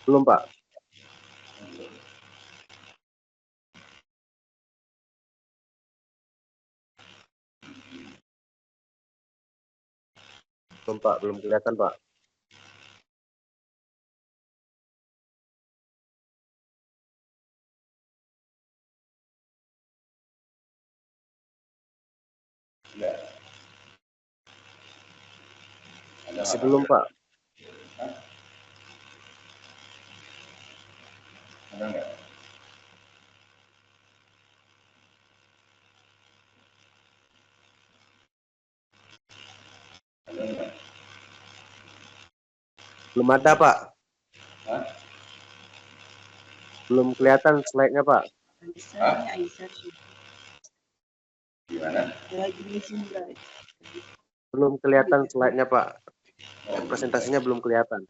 Belum, Pak. Belum, Pak. Belum kelihatan, Pak. Enggak. Masih belum, Pak. Ada enggak? Ada enggak? Belum ada, Pak. Hah? Belum kelihatan slide-nya, Pak. Gimana? Belum kelihatan slide-nya, Pak. Presentasinya belum kelihatan.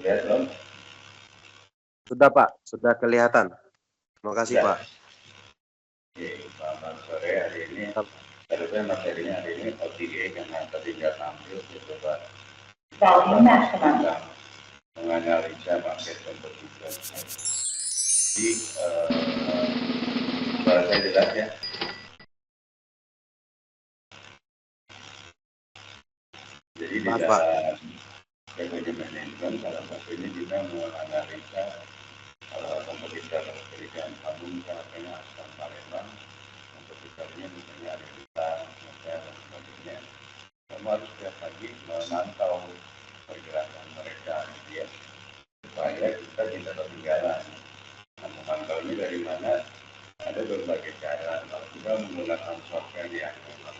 Lihat belum? Sudah, Pak. Sudah kelihatan. Terima kasih, Sudah. Pak. Oke, selamat sore. Hari ini harusnya materinya hari ini OTA karena tadi nggak tampil gitu Pak. Kita menganalisa market kompetitor. Jadi suara saya jelas ya. Jadi di Pak. dalam revenue management salah satunya kita menganalisa kompetitor berikan tabung misalnya Asam Palembang, kompetitornya misalnya ada kita, dan sebagainya. Kamu harus setiap pagi memantau pergerakan mereka, gitu ya, supaya kita tidak ketinggalan. Nah, memantaunya dari mana? Ada berbagai cara. Kalau kita menggunakan software yang memang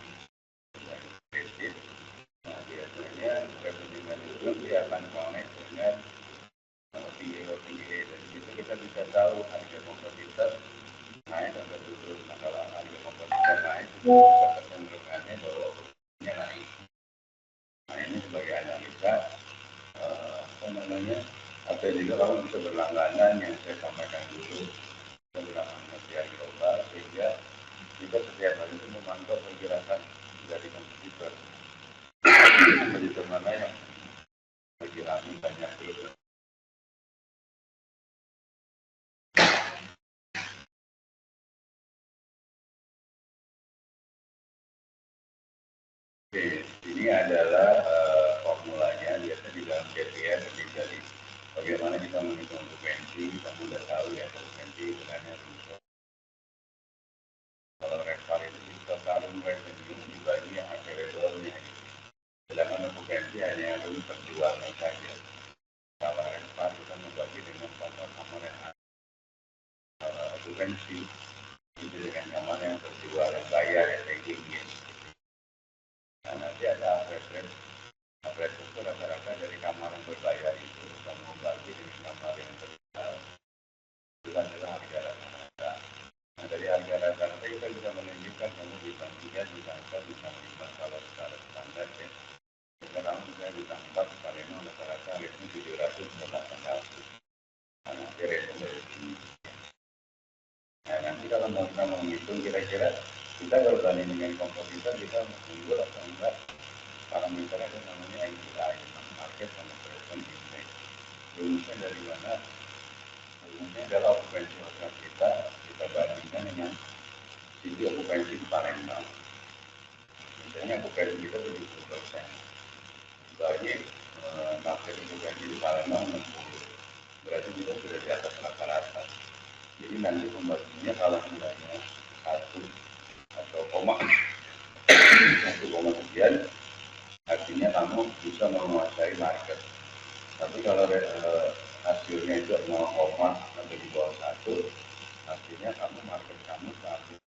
kredit, nah biasanya revenue management dia akan connect dengan PA. Dan itu kita bisa tahu harga kompetitor naik atau turun. Nah, kalau harga kompetitor naik, itu bisa kecenderungannya bahwa produknya naik. Nah, ini sebagai analisa apa namanya? Atau juga kalau bisa berlangganan yang saya sampaikan dulu, berlangganan secara global, sehingga kita setiap hari itu memantau pergerakan dari kompetitor. Kompetitor mana yang lagi ramai banyak terus. Oke, ini adalah formulanya biasa di dalam KPR dari bagaimana kita menghitung frekuensi. Kamu sudah tahu ya, frekuensi sebenarnya kalau rekor itu bisa tarung revenue dibagi yang available-nya. Sedangkan frekuensi hanya untuk terjualnya saja. Kalau rekor kita membagi dengan kamar yang frekuensi itu dengan kamar yang terjual yang bayar ya taking ya. Nah, nanti ada average. Average itu rata-rata dari kamar yang berbayar itu kamu bagi dengan kamar yang terjual. Itu adalah harga rata-rata. Nah, dari harga rata-rata kita bisa menunjukkan kamu bintang 3, bintang 4, bintang 5 kalau secara standar ya. Sekarang saya bintang 4, Palembang rata-rata harganya 700 ke 800. Nah, nanti rate dari sini. Nah, nanti kalau mau kita menghitung kira-kira kita berbanding dengan kompetitor kita unggul atau enggak, parameter ada namanya NPI, market penetration index. Rumusnya dari mana? Rumusnya adalah okupansi hotel kita bandingkan dengan sisi okupansi di Palembang. Misalnya okupansi kita 70%, bagi market okupansi di Palembang 60. berarti kita sudah di atas rata-rata. Jadi nanti pembagiannya kalau nilainya 1 atau koma 1, sekian, artinya kamu bisa menguasai market. Tapi kalau hasilnya itu 0, atau di bawah 1, artinya kamu market kamu saat ini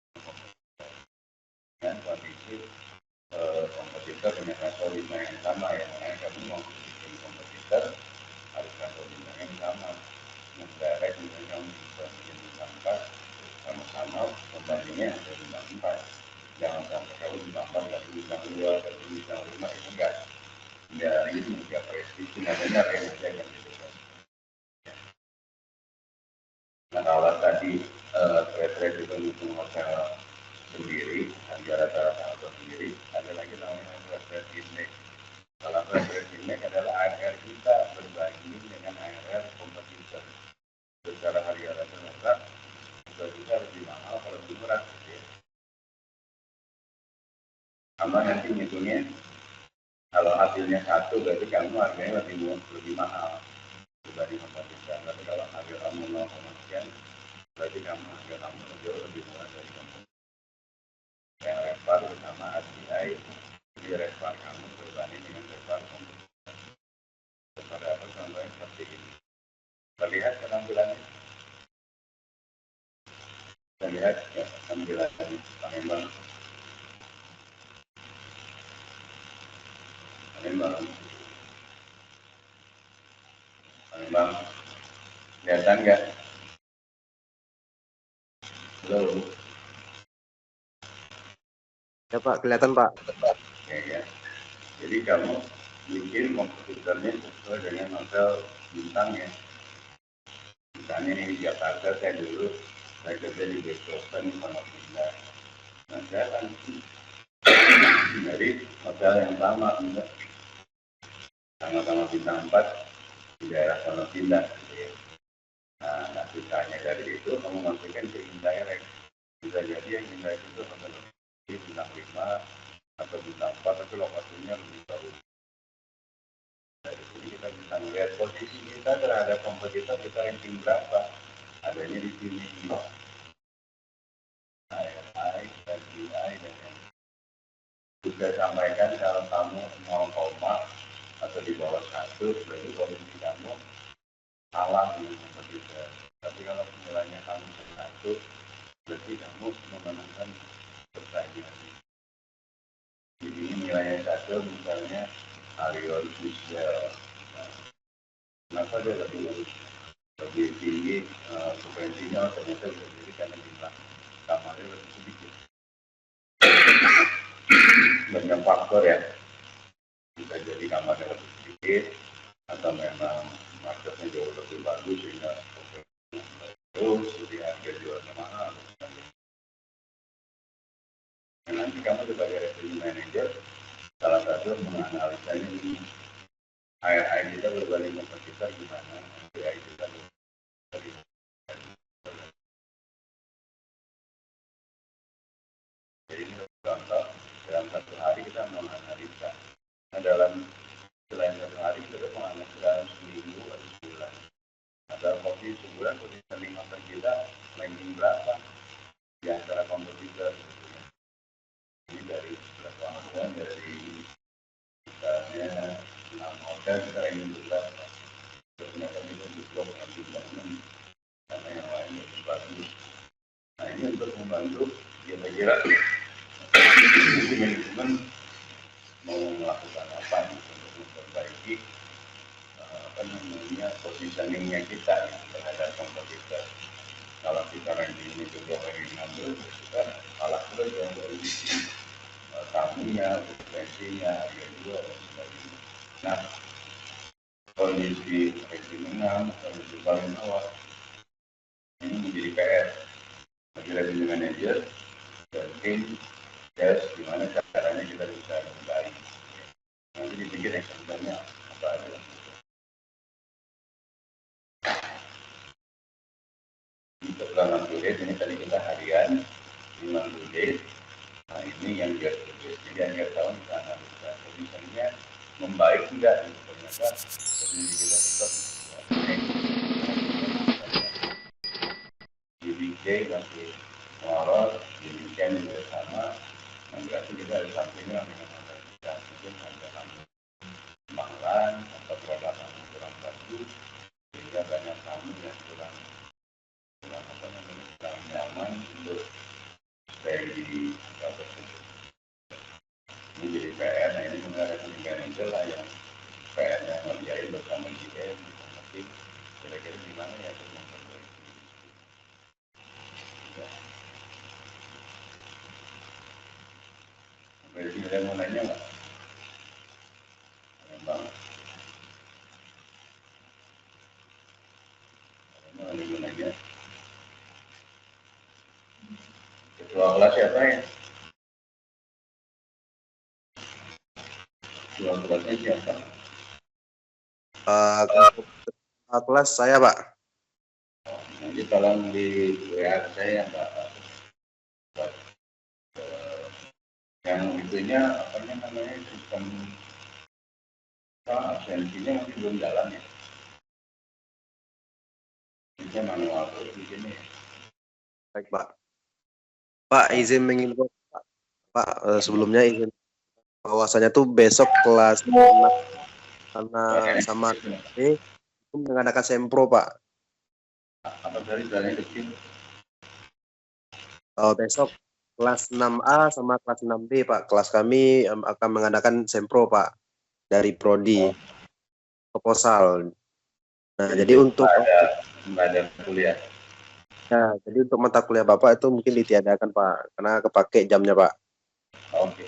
dengan kondisi kompetitor dengan rasio lima yang sama ya, makanya kamu mau bikin kompetitor harus rasio lima yang sama. Mendarat misalnya kamu bisa bikin bintang 4, sama-sama pembandingnya ada bintang 4. Jangan sampai kamu bintang 4 tapi bintang 2 tapi bintang 5, itu enggak. Ya itu juga prestisi, namanya yang gitu kan. Nah kalau tadi trade itu menghitung hotel sendiri, harga rata-rata hotel sendiri, ada lagi namanya trade index. Kalau trade index adalah ARR kita berbanding dengan ARR kompetitor. Secara harga rata-rata hotel kita lebih mahal kalau lebih murah. Ya. Sama nanti ngitungnya, kalau hasilnya 1 berarti kamu harganya lebih mahal dibanding kompetitor. Tapi kalau harga kamu 0, sekian, berarti harga kamu jauh lebih murah dari kompetitor. Yang respar bersama RCI, jadi respar kamu berbanding dengan respar kompetitor. Seperti apa contohnya seperti ini. Terlihat penampilannya. Terlihat ya penampilannya Palembang. Kelihatan nggak? Halo. Ya Pak, kelihatan Pak. Ya. Jadi kamu bikin komputernya sesuai dengan hotel bintang ya. Misalnya di Jakarta saya kerja di Beethoven sama Pindah. Nah saya akan dari hotel yang sama, sama-sama bintang 4 di daerah Sono Pindah. Gitu ya. Nah, sisanya dari itu kamu masukkan ke indirect. Bisa jadi yang indirect itu hotel bintang 5 atau bintang 4, tapi lokasinya lebih jauh. Dari sini kita bisa melihat posisi kita terhadap kompetitor kita ranking berapa. Adanya di sini. ARI, RCI, dan yang sudah sampaikan kalau kamu 0, atau di bawah 1, berarti posisi kamu salah dengan kompetitor. Tapi kalau nilainya kamu 1, berarti kamu memenangkan persaingan. Jadi nilainya 1, misalnya Arion Michel. Kenapa dia lebih tinggi frekuensinya? Ternyata bisa jadi karena jumlah kamarnya lebih sedikit. Banyak faktor ya. Bisa jadi kamarnya lebih sedikit, atau memang marketnya jauh lebih bagus sehingga terus jadi harga jualnya mahal. Dan nanti kamu sebagai revenue manager, salah satu menganalisa ini ARI kita berbanding kompetitor gimana, ARI kita berbanding. Jadi ini contoh, dalam 1 hari kita menganalisa. Nah dalam selain 1 hari kita menganalisa dalam seminggu atau sebulan. Nah dalam posisi sebulan, posisi standing hotel kita ranking berapa di antara kompetitor. Ini dari berapa hotel, dari misalnya 6 hotel kita ranking berapa. Ternyata kita juga ranking bangun karena yang lain lebih bagus. Nah ini untuk membantu kira-kira manajemen mau melakukan apa untuk memperbaiki positioningnya kita ya, terhadap kompetitor. Kalau kita ranking itu 16, kita kalah terus yang dari sisi tamunya, frekuensinya, harga jual dan sebagainya. Nah, kondisi ranking 6, kondisi paling bawah ini menjadi PR bagi revenue manager dan tim sales, gimana caranya kita bisa lebih baik. Nanti dipikir yang sebenarnya apa aja. Untuk laman date ini tadi kita harian 5 date. Nah ini yang dia tulis. Jadi akhir tahun kita analisa misalnya membaik enggak. Ternyata ini kita tetap naik. J masih molor, di weekend juga sama. Nah, berarti kita ada sampingnya dengan harga kita mungkin harga kemahalan atau produk yang kurang bagus, sehingga banyak tamu yang kurang nyaman untuk stay di hotel tersebut. Ini jadi PR. Nah, ini sebenarnya manajer lah yang PR-nya ngerjain bersama GM, bersama tim. Kira-kira gimana ya untuk memperbaiki. Ya. Sampai sini ada mau nanya nggak? Bang, ada mau nanya? Ketua kelas siapa ya? Ketua kelasnya siapa? Kelas saya Pak. Nanti tolong di WA saya Pak. Yang itunya apa namanya sistem absensinya masih belum jalan ya. Bisa manual terus di sini ya. Baik Pak. Pak izin menginfo Pak, sebelumnya izin bahwasanya tuh besok kelas 6 sama itu mengadakan sempro Pak. Apa dari jalannya kecil? Besok kelas 6A sama kelas 6B Pak. Kelas kami akan mengadakan sempro Pak dari prodi proposal. Nah, jadi untuk nggak ada kuliah. ya, jadi untuk mata kuliah Bapak itu mungkin ditiadakan Pak, karena kepake jamnya Pak. Oke.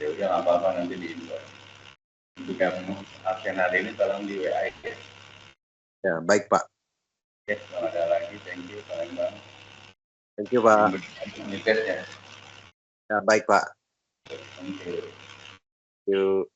Ya udah nggak apa-apa nanti di info. Untuk kamu absen hari ini tolong di WA ya. Ya, baik Pak. Oke, kalau ada lagi thank you Bang. Thank you Pak. Ini tesnya. Ya, baik Pak. Thank you. Yuk.